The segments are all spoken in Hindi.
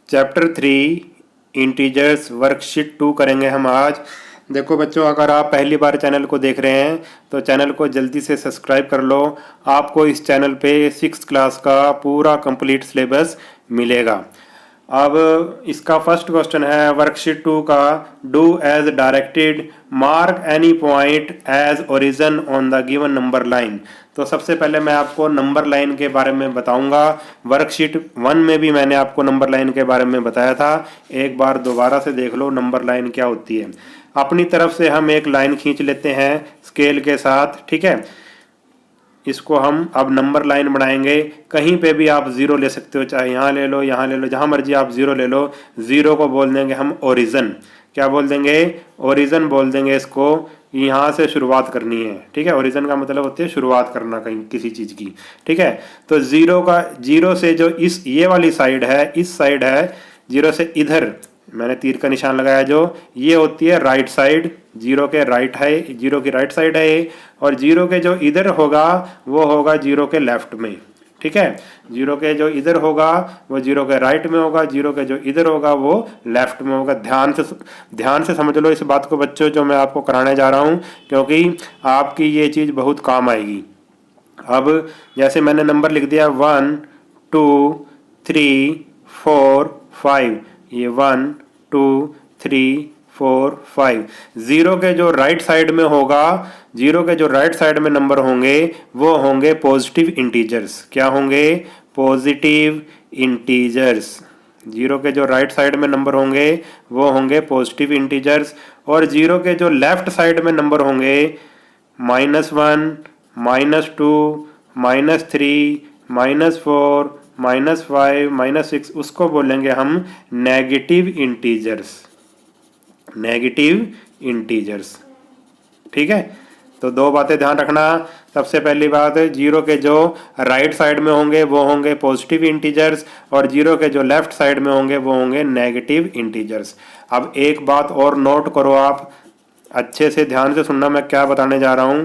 चैप्टर 3 इंटीजर्स वर्कशीट 2 करेंगे हम आज। देखो बच्चों, अगर आप पहली बार चैनल को देख रहे हैं तो चैनल को जल्दी से सब्सक्राइब कर लो। आपको इस चैनल पे 6th क्लास का पूरा कंप्लीट सिलेबस मिलेगा। अब इसका फर्स्ट क्वेश्चन है वर्कशीट 2 का, do as directed, mark any point as origin on the given number line. तो सबसे पहले मैं आपको नंबर लाइन के बारे में बताऊंगा। वर्कशीट 1 में भी मैंने आपको नंबर लाइन के बारे में बताया था, एक बार दोबारा से देख लो नंबर लाइन क्या होती है। अपनी तरफ से हम एक लाइन खींच लेते हैं स्केल के साथ, ठीक है। इसको हम अब नंबर लाइन बनाएंगे। कहीं पे भी आप जीरो ले सकते हो, चाहे यहाँ ले लो, यहाँ ले लो, जहाँ मर्जी आप जीरो ले लो। जीरो को बोल देंगे हम ओरिजिन। क्या बोल देंगे? ओरिजिन बोल देंगे इसको। यहाँ से शुरुआत करनी है, ठीक है। ओरिजिन का मतलब होती है शुरुआत करना कहीं किसी चीज की, ठीक है। तो जीरो से जो इस ये वाली साइड है, इस साइड है, जीरो से इधर मैंने तीर का निशान लगाया, जो ये होती है राइट साइड। जीरो के राइट है, जीरो की राइट साइड है ये। और जीरो के जो इधर होगा वो होगा जीरो के लेफ्ट में, ठीक है। जीरो के जो इधर होगा वो जीरो के राइट में होगा, जीरो के जो इधर होगा वो लेफ्ट में होगा। ध्यान से समझ लो इस बात को बच्चों, जो मैं आपको कराने जा रहा हूँ, क्योंकि आपकी ये चीज़ बहुत काम आएगी। अब जैसे मैंने नंबर लिख दिया 1 2 3 4 5, ये 1 2 3 4 5। जीरो के जो राइट साइड में होगा, जीरो के जो राइट साइड में नंबर होंगे वो होंगे पॉजिटिव इंटीजर्स। क्या होंगे? Positive integers. जीरो के जो राइट साइड में नंबर होंगे वो होंगे पॉजिटिव इंटीजर्स। और जीरो के जो लेफ्ट साइड में नंबर होंगे -1 -2 -3 -4 -5 -6, उसको बोलेंगे हम नेगेटिव इंटीजर्स। नेगेटिव इंटीजर्स, ठीक है। तो दो बातें ध्यान रखना। सबसे पहली बात, जीरो के जो राइट साइड में होंगे वो होंगे पॉजिटिव इंटीजर्स, और जीरो के जो लेफ्ट साइड में होंगे वो होंगे नेगेटिव इंटीजर्स। अब एक बात और नोट करो, आप अच्छे से ध्यान से सुनना मैं क्या बताने जा रहा हूं,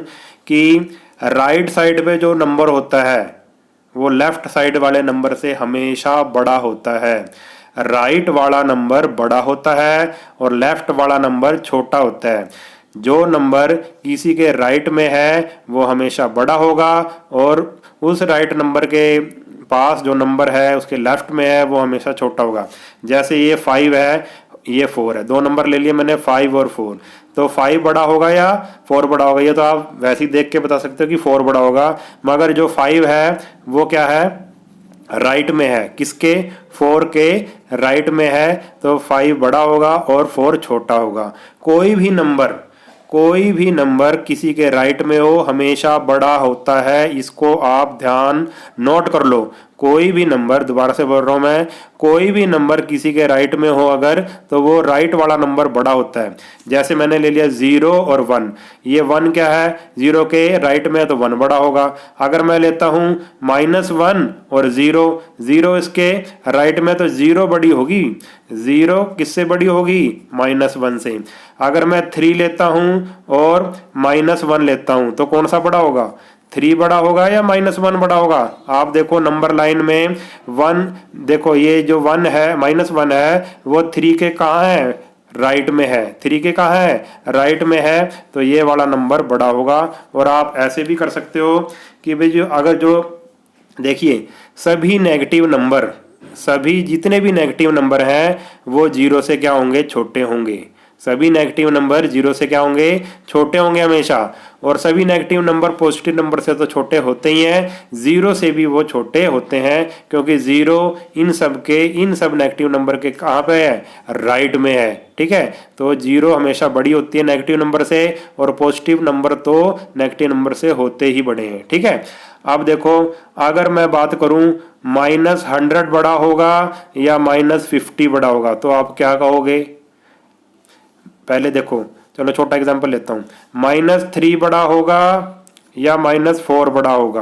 कि राइट साइड पे जो नंबर होता है वो लेफ्ट साइड वाले नंबर से हमेशा बड़ा होता है। राइट वाला नंबर बड़ा होता है और लेफ्ट वाला नंबर छोटा होता है। जो नंबर किसी के राइट में है वो हमेशा बड़ा होगा, और उस राइट नंबर के पास जो नंबर है उसके लेफ्ट में है वो हमेशा छोटा होगा। जैसे ये 5 है, ये 4 है, दो नंबर ले लिए मैंने 5 और 4। तो 5 बड़ा होगा या 4 बड़ा होगा? ये तो आप वैसे ही देख के बता सकते हो कि 4 बड़ा होगा। मगर जो 5 है वो क्या है? राइट में है। किसके? 4 के राइट में है, तो 5 बड़ा होगा और 4 छोटा होगा। कोई भी नंबर किसी के राइट में हो हमेशा बड़ा होता है, इसको आप ध्यान नोट कर लो। कोई भी नंबर, दोबारा से बोल रहा हूं मैं, कोई भी नंबर किसी के राइट में हो अगर, तो वो राइट वाला नंबर बड़ा होता है। जैसे मैंने ले लिया 0 और 1, ये 1 क्या है? 0 के राइट में है तो 1 बड़ा होगा। अगर मैं लेता हूं -1 और 0, 0 इसके राइट में तो 0 बड़ी होगी। 0 किससे बड़ी होगी? -1 से। अगर मैं 3 लेता हूं और -1 लेता हूं तो कौन सा बड़ा होगा? 3 बड़ा होगा या -1 बड़ा होगा? आप देखो नंबर लाइन में 1, देखो ये जो 1 है, -1 है, वो 3 के कहाँ है? राइट में है। 3 के कहाँ है? राइट में है, तो ये वाला नंबर बड़ा होगा। और आप ऐसे भी कर सकते हो कि भाई जो देखिए सभी नेगेटिव नंबर, सभी जितने भी नेगेटिव नंबर हैं वो 0 से क्या होंगे? छोटे होंगे। सभी नेगेटिव नंबर 0 से क्या होंगे? छोटे होंगे हमेशा। और सभी नेगेटिव नंबर पॉजिटिव नंबर से तो छोटे होते ही हैं, 0 से भी वो छोटे होते हैं, क्योंकि 0 इन सब नेगेटिव नंबर के कहाँ पे है? राइट में है, ठीक है। तो 0 हमेशा बड़ी होती है नेगेटिव नंबर से, और पॉजिटिव नंबर तो नेगेटिव नंबर से होते ही बड़े हैं, ठीक है। अब देखो, अगर मैं बात करूं -100 बड़ा होगा या -50 बड़ा होगा, तो आप क्या कहोगे? पहले देखो, चलो छोटा एग्जांपल लेता हूँ। -3 बड़ा होगा या -4 बड़ा होगा?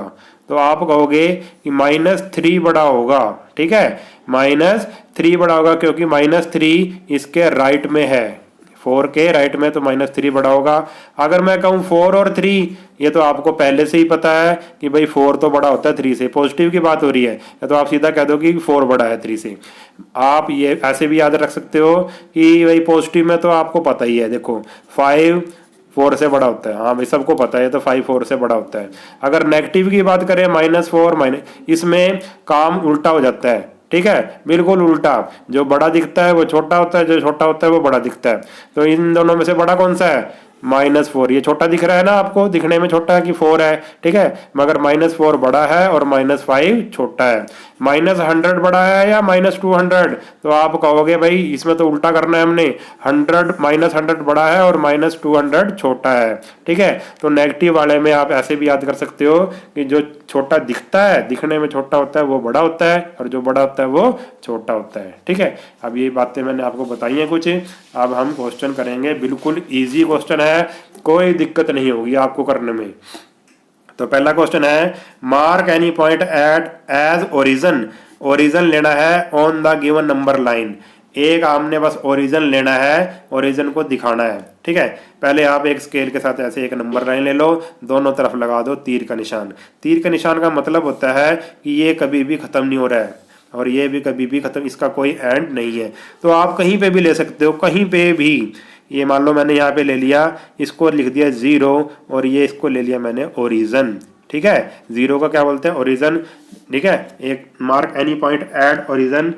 तो आप कहोगे कि -3 बड़ा होगा, ठीक है। -3 बड़ा होगा क्योंकि -3 इसके राइट में है, 4 के राइट में तो -3 बड़ा होगा। अगर मैं कहूँ 4 और 3, ये तो आपको पहले से ही पता है कि भाई 4 तो बड़ा होता है 3 से, पॉजिटिव की बात हो रही है, या तो आप सीधा कह दो कि 4 बड़ा है 3 से। आप ये ऐसे भी याद रख सकते हो कि भाई पॉजिटिव में तो आपको पता ही है, देखो 5 4 से बड़ा होता है, हाँ भाई सबको पता है तो 5 4 से बड़ा होता है। अगर नेगेटिव की बात करें -4 इसमें काम उल्टा हो जाता है, ठीक है, बिल्कुल उल्टा। जो बड़ा दिखता है वो छोटा होता है, जो छोटा होता है वो बड़ा दिखता है। तो इन दोनों में से बड़ा कौन सा है? -4। ये छोटा दिख रहा है ना आपको, दिखने में छोटा है कि 4 है, ठीक है, मगर -4 बड़ा है और -5 छोटा है। -100 बड़ा है या -200? तो आप कहोगे भाई इसमें तो उल्टा करना है हमने, 100 बड़ा है और -200 छोटा है, ठीक है। तो नेगेटिव वाले में आप ऐसे भी याद कर सकते हो कि जो छोटा दिखता है, दिखने में छोटा होता है, वो बड़ा होता है, और जो बड़ा होता है वो छोटा होता है, ठीक है। अब ये बातें मैंने आपको बताई हैं कुछ। अब हम क्वेश्चन करेंगे, बिल्कुल ईजी क्वेश्चन है, कोई दिक्कत नहीं होगी आपको करने में। तो पहला क्वेश्चन है, mark any point at as origin. Origin लेना है on the given number line. एक आपने बस ओरिजिन लेना है, ओरिजिन को दिखाना है, ठीक है। पहले आप एक स्केल के साथ ऐसे एक नंबर लाइन ले लो, दोनों तरफ लगा दो तीर का निशान। तीर का निशान का मतलब होता है कि ये कभी भी खत्म नहीं हो रहा है और ये भी कभी भी खत्म, इसका कोई एंड नहीं है। तो आप कहीं पे भी ले सकते हो, कहीं पे भी। ये मान लो मैंने यहाँ पे ले लिया, इसको लिख दिया 0 और ये इसको ले लिया मैंने ओरिजिन, ठीक है। 0 का क्या बोलते हैं? ओरिजिन, ठीक है। एक mark any point at origin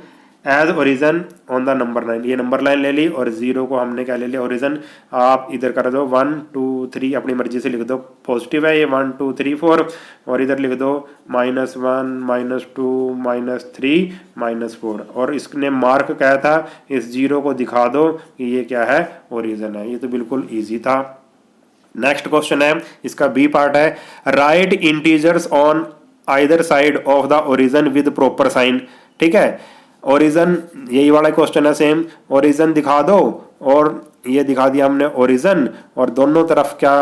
as origin on the number line, ये नंबर लाइन ले ली और 0 को हमने क्या ले लिया? ओरिजिन। आप इधर कर दो 1 2 3, अपनी मर्जी से लिख दो, पॉजिटिव है ये 1 2 3 4, और इधर लिख दो -1 -2 -3 -4, और इसने मार्क कहा था इस 0 को दिखा दो कि ये क्या है? ओरिजिन है। ये तो बिल्कुल ईजी था। नेक्स्ट क्वेश्चन है, इसका बी पार्ट है, write integers on either side of the origin with proper sign, ठीक है। ओरिजिन, यही वाला क्वेश्चन है सेम, ओरिजिन दिखा दो, और ये दिखा दिया हमने ओरिजिन, और दोनों तरफ क्या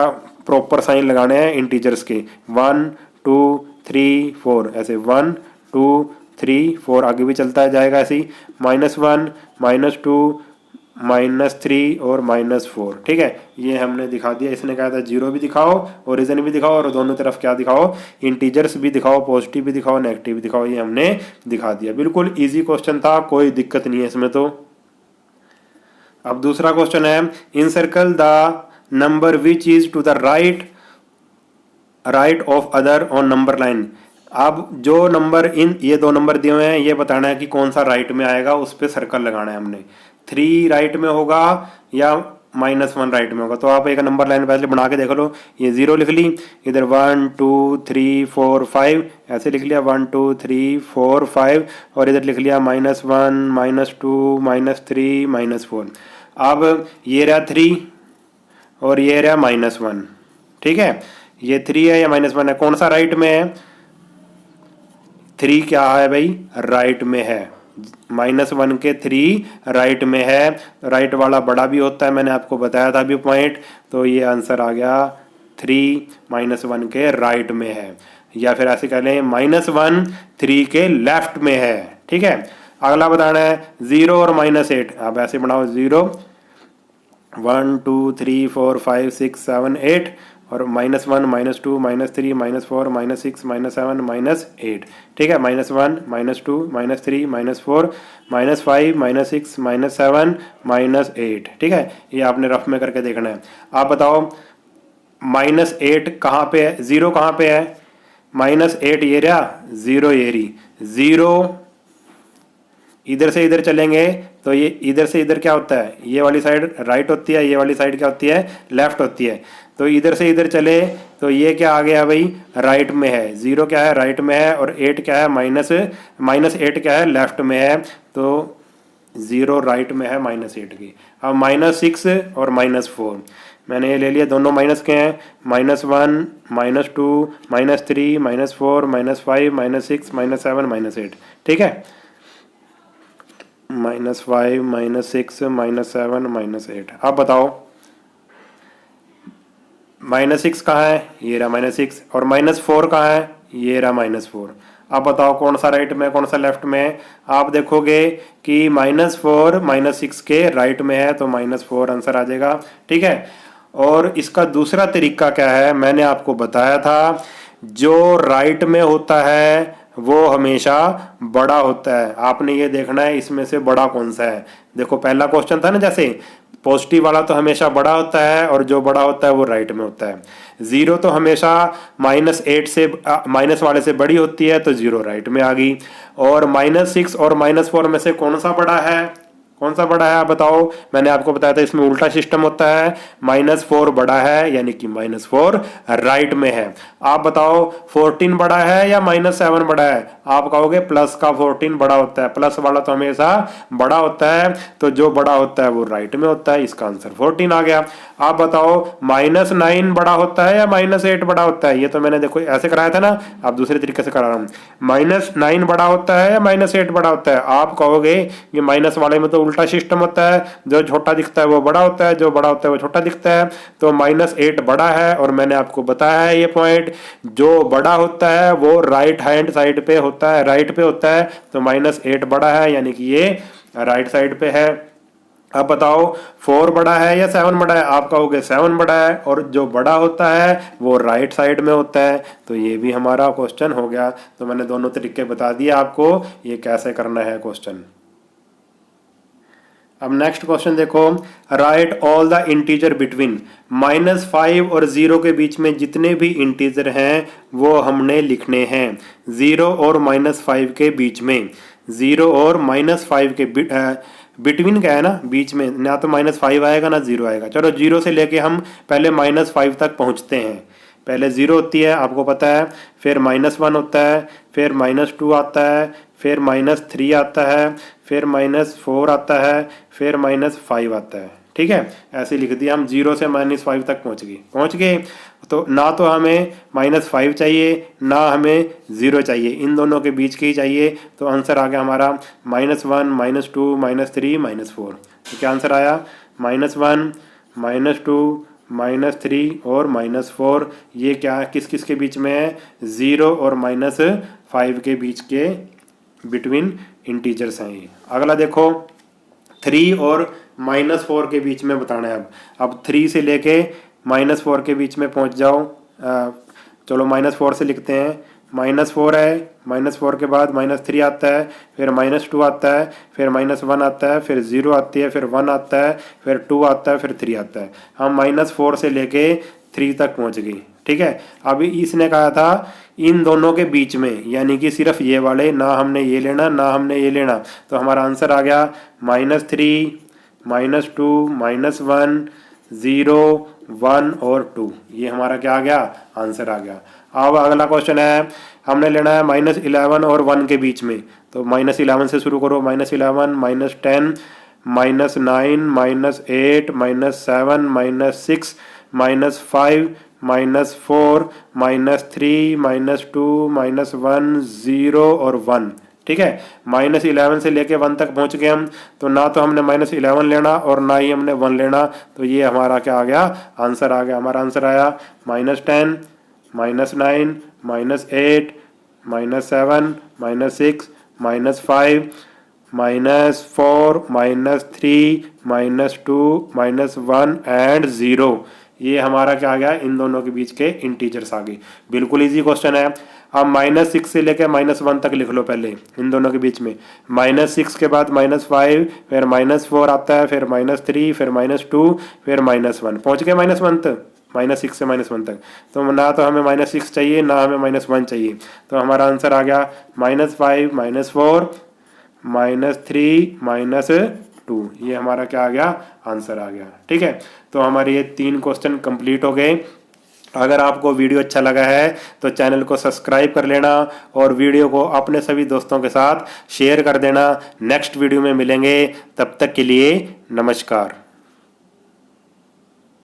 प्रॉपर साइन लगाने हैं इंटीजर्स के, 1 2 3 4, ऐसे 1 2 3 4, आगे भी चलता जाएगा ऐसे ही, -1 -2 -3 और -4, ठीक है। ये हमने दिखा दिया। इसने कहा था 0 भी दिखाओ, ओरिजिन भी दिखाओ, और दोनों तरफ क्या दिखाओ? इंटीजर्स भी दिखाओ, पॉजिटिव भी दिखाओ, नेगेटिव भी दिखाओ। ये हमने दिखा दिया। बिल्कुल इजी क्वेश्चन था, कोई दिक्कत नहीं है इसमें तो। अब दूसरा क्वेश्चन है, encircle the number which is to the right of other on number line. अब जो नंबर, इन ये 2 नंबर दिए हुए हैं, ये बताना है कि कौन सा राइट में आएगा, उस पर सर्कल लगाना है हमने। 3 राइट में होगा या -1 राइट में होगा। तो आप एक नंबर लाइन पहले बना के देख लो। ये 0 लिख ली, इधर 1 2 3 4 5 ऐसे लिख लिया, 1 2 3 4 5, और इधर लिख लिया -1 -2 -3 -4। अब ये रहा 3 और ये रहा -1, ठीक है। ये 3 है या -1 है, कौन सा राइट में है? 3 क्या है भाई? राइट में है। -1 के 3 राइट में है, राइट वाला बड़ा भी होता है, मैंने आपको बताया था अभी पॉइंट। तो ये आंसर आ गया 3 -1 के राइट में है, या फिर ऐसे कह लें -1 3 के लेफ्ट में है, ठीक है। अगला बताना है 0 और -8। आप ऐसे बनाओ 0 1 2 3 4 5 6 7 8, और -1 -2 -3 -4 -6 -7 -8, ठीक है। -1 -2 -3 -4 -5 -6 -7 -8, ठीक है। ये आपने रफ में करके देखना है। आप बताओ -8 कहाँ पे है? 0 कहाँ पे है? -8 ये रहा, 0 ये रही। 0 इधर से इधर चलेंगे तो ये इधर से इधर क्या होता है? ये वाली साइड राइट होती है, ये वाली साइड क्या होती है? लेफ्ट होती है। तो इधर से इधर चले तो ये क्या आ गया भाई? राइट में है। 0 क्या है? राइट में है, और 8 क्या है? -8 क्या है? लेफ्ट में है। तो 0 राइट में है -8 की। अब -6 और -4 मैंने ये ले लिया, दोनों माइनस के हैं। -1 -2 -3 -4 -5 -6 -7 -8, ठीक है। -5 -6 -7 -8। अब बताओ -6 कहाँ है? ये रहा -6, और -4 कहाँ है? ये रहा -4। आप बताओ कौन सा राइट में कौन सा लेफ्ट में है। आप देखोगे कि -4 -6 के राइट में है, तो -4 आंसर आ जाएगा। ठीक है, और इसका दूसरा तरीका क्या है, मैंने आपको बताया था, जो राइट में होता है वो हमेशा बड़ा होता है। आपने ये देखना है इसमें से बड़ा कौन सा है। देखो पहला क्वेश्चन था ना, जैसे पॉजिटिव वाला तो हमेशा बड़ा होता है, और जो बड़ा होता है वो राइट में होता है। 0 तो हमेशा -8 से माइनस वाले से बड़ी होती है, तो 0 राइट में आ गई। और -6 और -4 में से कौन सा बड़ा है, कौन सा बड़ा है आप बताओ। मैंने आपको बताया था इसमें उल्टा सिस्टम होता है, -4 बड़ा है, यानी कि -4 राइट में है। आप बताओ 14 बड़ा है या -7 बड़ा है। आप कहोगे प्लस का 14 बड़ा होता है, प्लस वाला तो हमेशा बड़ा होता है, तो जो बड़ा होता है वो राइट में होता है। इसका आंसर 14 आ गया। आप बताओ -9 बड़ा होता है या -8 बड़ा होता है। ये तो मैंने देखो ऐसे कराया था ना, आप दूसरे तरीके से करा रहा हूं। -9 बड़ा होता है या -8 बड़ा होता है। आप कहोगे कि माइनस वाले में तो उल्टा सिस्टम होता है, जो छोटा दिखता है वो बड़ा होता है, जो बड़ा होता है वो छोटा दिखता है, तो -8 बड़ा है। और मैंने आपको बताया है ये पॉइंट, जो बड़ा होता है वो राइट हैंड साइड पे होता है, राइट पे होता है, तो -8 बड़ा है, यानी कि ये राइट साइड पे है। अब बताओ 4 बड़ा है या 7 बड़ा है। आप कहोगे 7 बड़ा है, और जो बड़ा होता है वो राइट साइड में होता है, तो ये भी हमारा क्वेश्चन हो गया। तो मैंने दोनों तरीके बता दिए आपको ये कैसे करना है क्वेश्चन। अब नेक्स्ट क्वेश्चन देखो, right all the integer between -5 और 0 के बीच में जितने भी इंटीजर हैं वो हमने लिखने हैं। 0 और -5 के बीच में, 0 और -5 के बिटवीन क्या है ना, बीच में, ना तो -5 आएगा ना 0 आएगा। चलो 0 से लेके हम पहले -5 तक पहुंचते हैं। पहले 0 होती है आपको पता है, फिर -1 होता है, फिर -2 आता है, फिर -3 आता है, फिर -4 आता है, फिर -5 आता है। ठीक है, ऐसे लिख दिया। हम 0 से -5 तक पहुंच गए। तो ना तो हमें -5 चाहिए ना हमें 0 चाहिए, इन दोनों के बीच के ही चाहिए। तो आंसर आ गया हमारा -1 -2 -3 -4। तो क्या आंसर आया, -1 -2 -3 और -4। ये क्या किस किस के बीच में है, 0 और -5 के बीच के बिटवीन इंटीजर्स हैं ये। अगला देखो 3 और -4 के बीच में बताना है। अब 3 से लेके -4 के बीच में पहुंच जाओ। चलो -4 से लिखते हैं। -4 है, -4 के बाद -3 आता है, फिर -2 आता है, फिर -1 आता है, फिर 0 आती है, फिर 1 आता है, फिर 2 आता है, फिर 3 आता है। हम -4 से लेके 3 तक पहुंच गए। ठीक है, अभी इसने कहा था इन दोनों के बीच में, यानी कि सिर्फ ये वाले, ना हमने ये लेना ना हमने ये लेना। तो हमारा आंसर आ गया -3 -2 -1 0 1 और 2। ये हमारा क्या आ गया, आंसर आ गया। अब अगला क्वेश्चन है, हमने लेना है -11 और 1 के बीच में। तो -11 से शुरू करो, -11 -10 -9 -8 -7 -6 -5 -4 -3 -2 -1 0 और 1। ठीक है, -11 से लेके 1 तक पहुंच गए हम। तो ना तो हमने -11 लेना और ना ही हमने 1 लेना, तो ये हमारा क्या आ गया, आंसर आ गया। हमारा आंसर आया -10 -9 -8 -7 -6 -5 -4 -3 -2 -1 एंड 0। ये हमारा क्या आ गया, इन दोनों के बीच के इंटीजर्स आ गए। बिल्कुल इजी क्वेश्चन है। अब -6 से लेकर -1 तक लिख लो पहले, इन दोनों के बीच में। -6 के बाद -5, फिर -4 आता है, फिर -3, फिर -2, फिर -1। पहुंच गए -1 तक, -6 से -1 तक। तो ना तो हमें -6 चाहिए ना हमें -1 चाहिए। तो हमारा आंसर आ गया -5 -4 -3 -2। ये हमारा क्या आ गया, आंसर आ गया। ठीक है, तो हमारे ये 3 क्वेश्चन कंप्लीट हो गए। अगर आपको वीडियो अच्छा लगा है तो चैनल को सब्सक्राइब कर लेना और वीडियो को अपने सभी दोस्तों के साथ शेयर कर देना। नेक्स्ट वीडियो में मिलेंगे, तब तक के लिए नमस्कार।